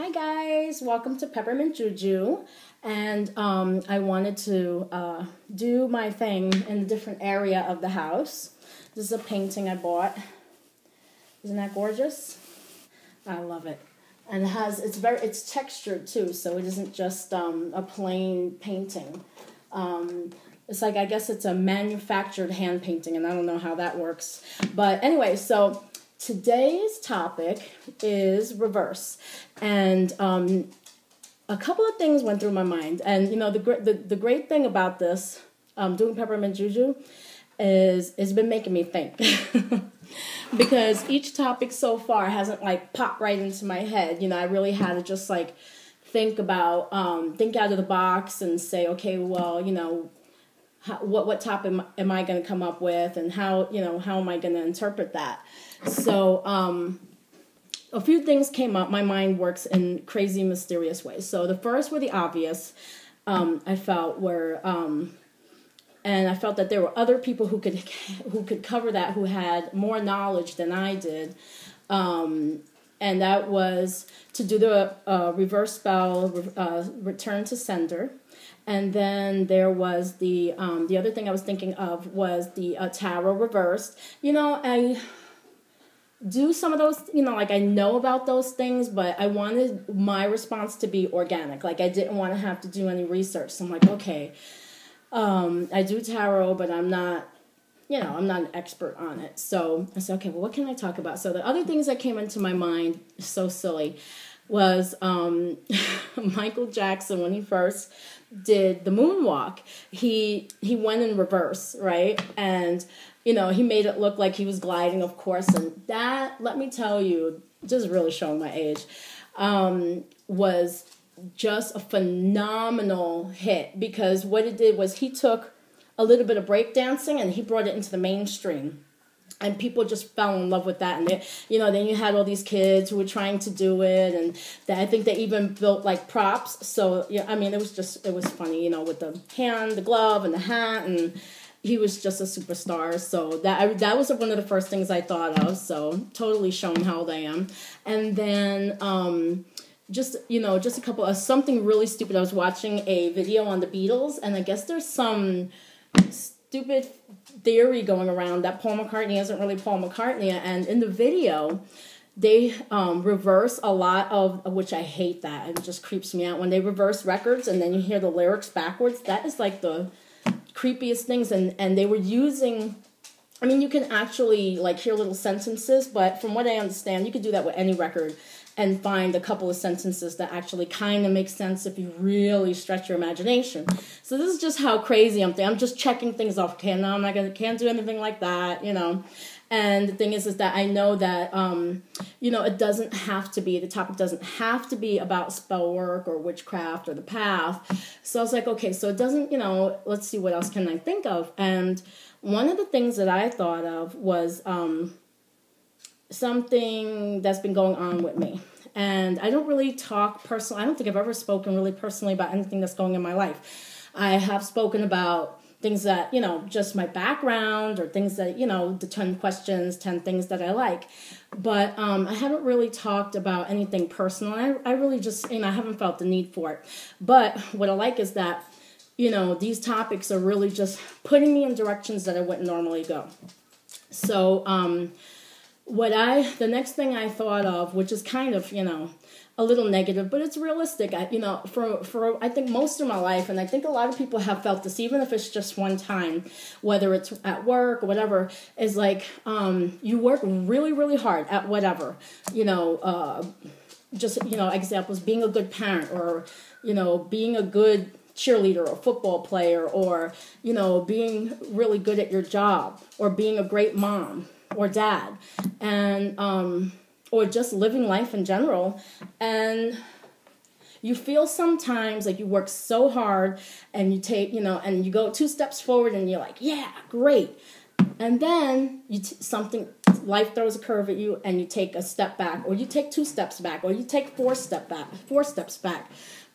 Hi guys, welcome to PeppermintJuJu, and I wanted to do my thing in a different area of the house. This is a painting I bought. Isn't that gorgeous? I love it, and it's textured too, so it isn't just a plain painting. It's like, I guess it's a manufactured hand painting, and I don't know how that works, but anyway, so. Today's topic is reverse, and a couple of things went through my mind. And you know, the great thing about this doing Peppermint Juju is it's been making me think because each topic so far hasn't like popped right into my head. You know, I really had to just like think out of the box and say, okay, well, you know. What topic am I going to come up with, and how am I going to interpret that? So a few things came up. My mind works in crazy, mysterious ways. So the first were the obvious. I felt were, and I felt that there were other people who could cover that, who had more knowledge than I did. And that was to do the reverse spell, return to sender. And then there was the other thing I was thinking of was the tarot reversed. You know, I do some of those, you know, like I know about those things, but I wanted my response to be organic. Like I didn't want to have to do any research. So I'm like, okay, I do tarot, but I'm not an expert on it. So I said, okay, well, what can I talk about? So the other things that came into my mind, so silly, was Michael Jackson when he first did the moonwalk. He went in reverse, right? And you know, he made it look like he was gliding, of course, and that, let me tell you, just really showing my age, was just a phenomenal hit, because what it did was he took a little bit of breakdancing and he brought it into the mainstream. And people just fell in love with that. And they, you know, then you had all these kids who were trying to do it. And I think they even built like props. So, yeah, I mean, it was funny, you know, with the hand, the glove, and the hat. And he was just a superstar. So that was one of the first things I thought of. So totally showing how old I am. And then just a couple of something really stupid. I was watching a video on the Beatles. And I guess there's some stupid theory going around that Paul McCartney isn't really Paul McCartney, and in the video they reverse a lot of, which I hate that, it just creeps me out when they reverse records and then you hear the lyrics backwards. That is like the creepiest things, and they were using, I mean, you can actually like hear little sentences, but from what I understand you could do that with any record and find a couple of sentences that actually kind of make sense if you really stretch your imagination. So this is just how crazy I'm thinking. I'm just checking things off. Okay, no, can't do anything like that, you know. And the thing is that I know that, you know, the topic doesn't have to be about spell work or witchcraft or the path. So I was like, okay, so it doesn't, you know, let's see what else can I think of. And one of the things that I thought of was something that's been going on with me. And I don't really talk personally. I don't think I've ever spoken really personally about anything that's going in my life. I have spoken about things that, you know, just my background, or things that, you know, the 10 questions, 10 things that I like. But I haven't really talked about anything personal. I really just, you know, I haven't felt the need for it. But what I like is that, you know, these topics are really just putting me in directions that I wouldn't normally go. So, the next thing I thought of, which is kind of, you know, a little negative, but it's realistic. You know, for I think most of my life, and I think a lot of people have felt this, even if it's just one time, whether it's at work or whatever, is like you work really, really hard at whatever, you know, just, you know, examples, being a good parent, or, you know, being a good cheerleader or football player, or, you know, being really good at your job, or being a great mom or dad, and or just living life in general. And you feel sometimes like you work so hard, and you take, you know, and you go 2 steps forward and you're like, yeah, great. And then life throws a curve at you, and you take a step back, or you take 2 steps back, or you take 4 steps back.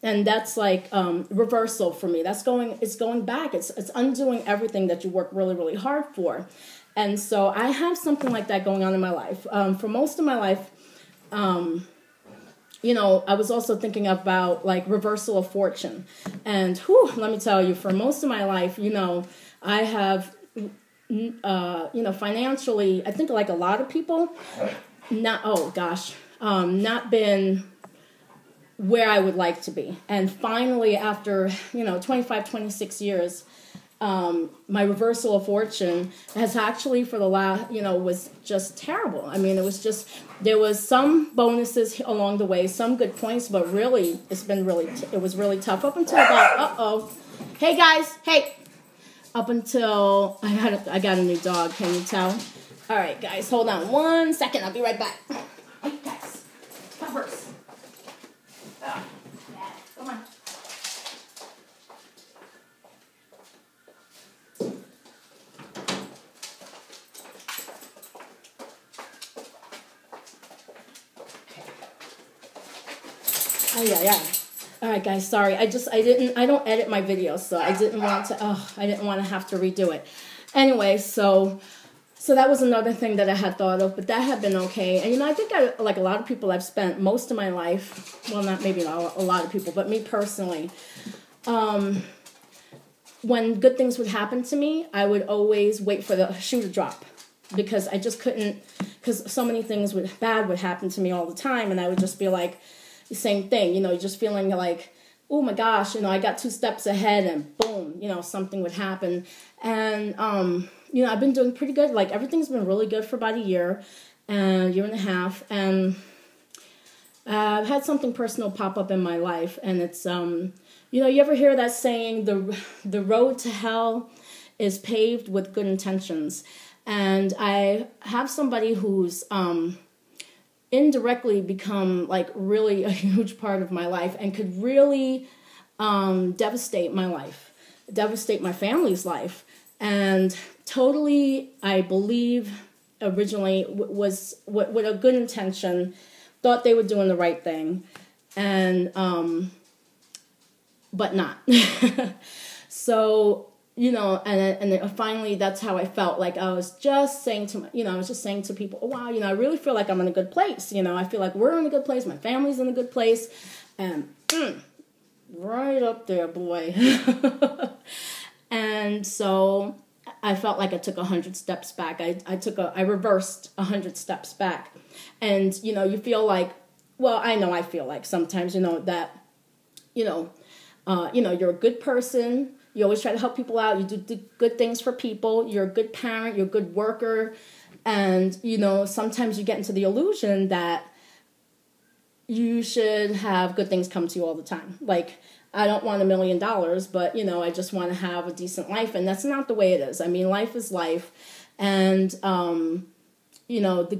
And that's like reversal for me. It's going back. It's undoing everything that you work really, really hard for. And so I have something like that going on in my life. For most of my life, I was also thinking about like reversal of fortune. And whew, let me tell you, for most of my life, I have, financially, I think like a lot of people, not been where I would like to be. And finally, after, 25, 26 years, my reversal of fortune has actually for the last, was just terrible. I mean, it was just, there was some bonuses along the way, some good points, but really, it was really tough up until about, hey guys, hey, up until I got a new dog, can you tell? All right, guys, hold on 1 second, I'll be right back. Hey guys, Peppers. Oh, yeah, come on. Oh yeah. All right, guys. Sorry, I don't edit my videos, so I didn't want to have to redo it. Anyway, so that was another thing that I had thought of, but that had been okay. And I think like a lot of people, I've spent most of my life. Well, not a lot of people, but me personally. When good things would happen to me, I would always wait for the shoe to drop because I just couldn't. Because so many things bad would happen to me all the time, and I would just be like. The same thing, just feeling like, oh my gosh, I got 2 steps ahead and boom, something would happen. And, I've been doing pretty good. Like everything's been really good for about a year and a half. And I've had something personal pop up in my life. And it's, you ever hear that saying, the road to hell is paved with good intentions. And I have somebody who's, indirectly become like really a huge part of my life and could really devastate my life, devastate my family's life. And totally, I believe originally was with a good intention, thought they were doing the right thing, and but not. So and finally, that's how I felt. Like I was just saying to people, oh, wow, I really feel like I'm in a good place. I feel like we're in a good place. My family's in a good place. And right up there, boy. And so I felt like I took 100 steps back. I reversed 100 steps back. And, you feel like, well, I feel like sometimes, that, you're a good person. You always try to help people out. You do good things for people. You're a good parent. You're a good worker. And, sometimes you get into the illusion that you should have good things come to you all the time. Like, I don't want $1 million, but, I just want to have a decent life. And that's not the way it is. I mean, life is life. And, the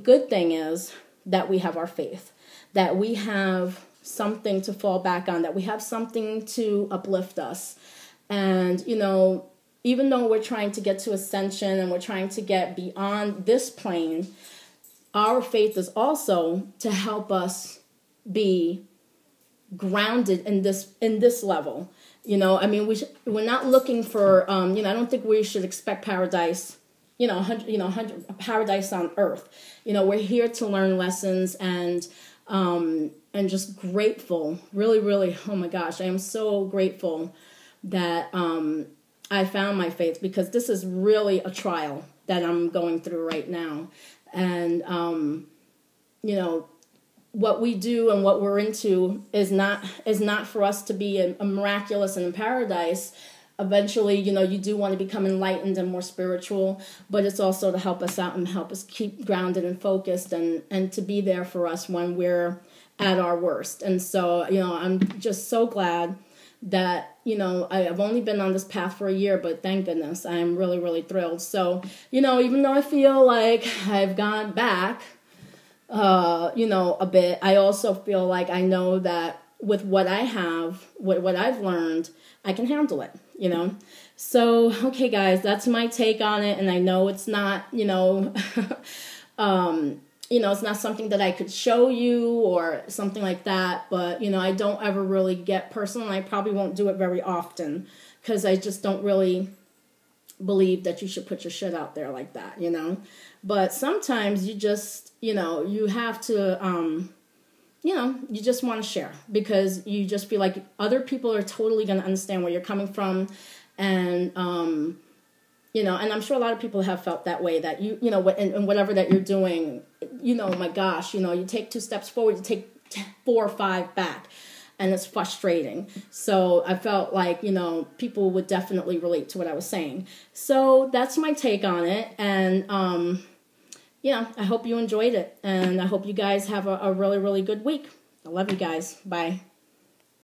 good thing is that we have our faith, that we have something to fall back on, that we have something to uplift us. And, even though we're trying to get to ascension and we're trying to get beyond this plane, our faith is also to help us be grounded in this level. We're not looking for, I don't think we should expect paradise, 100 paradise on earth. We're here to learn lessons and just grateful, really, really, oh my gosh, I am so grateful that I found my faith, because this is really a trial that I'm going through right now. And, what we do and what we're into is not for us to be a miraculous and in paradise. Eventually, you do want to become enlightened and more spiritual, but it's also to help us out and help us keep grounded and focused and to be there for us when we're at our worst. And so, I'm just so glad that, I've only been on this path for a year, but thank goodness, I'm really, really thrilled. So, even though I feel like I've gone back, a bit, I also feel like I know that with what I have, what I've learned, I can handle it, So, okay, guys, that's my take on it. And I know it's not, it's not something that I could show you or something like that. But, I don't ever really get personal. And I probably won't do it very often because I just don't really believe that you should put your shit out there like that, But sometimes you just, you have to, you know, you just want to share because you just feel like other people are totally going to understand where you're coming from. And, you know, and I'm sure a lot of people have felt that way, that you know, in whatever that you're doing, you know, my gosh, you know, you take 2 steps forward, you take 4 or 5 back, and it's frustrating. So I felt like, you know, people would definitely relate to what I was saying. So that's my take on it. And, yeah, I hope you enjoyed it. And I hope you guys have a really, really good week. I love you guys. Bye.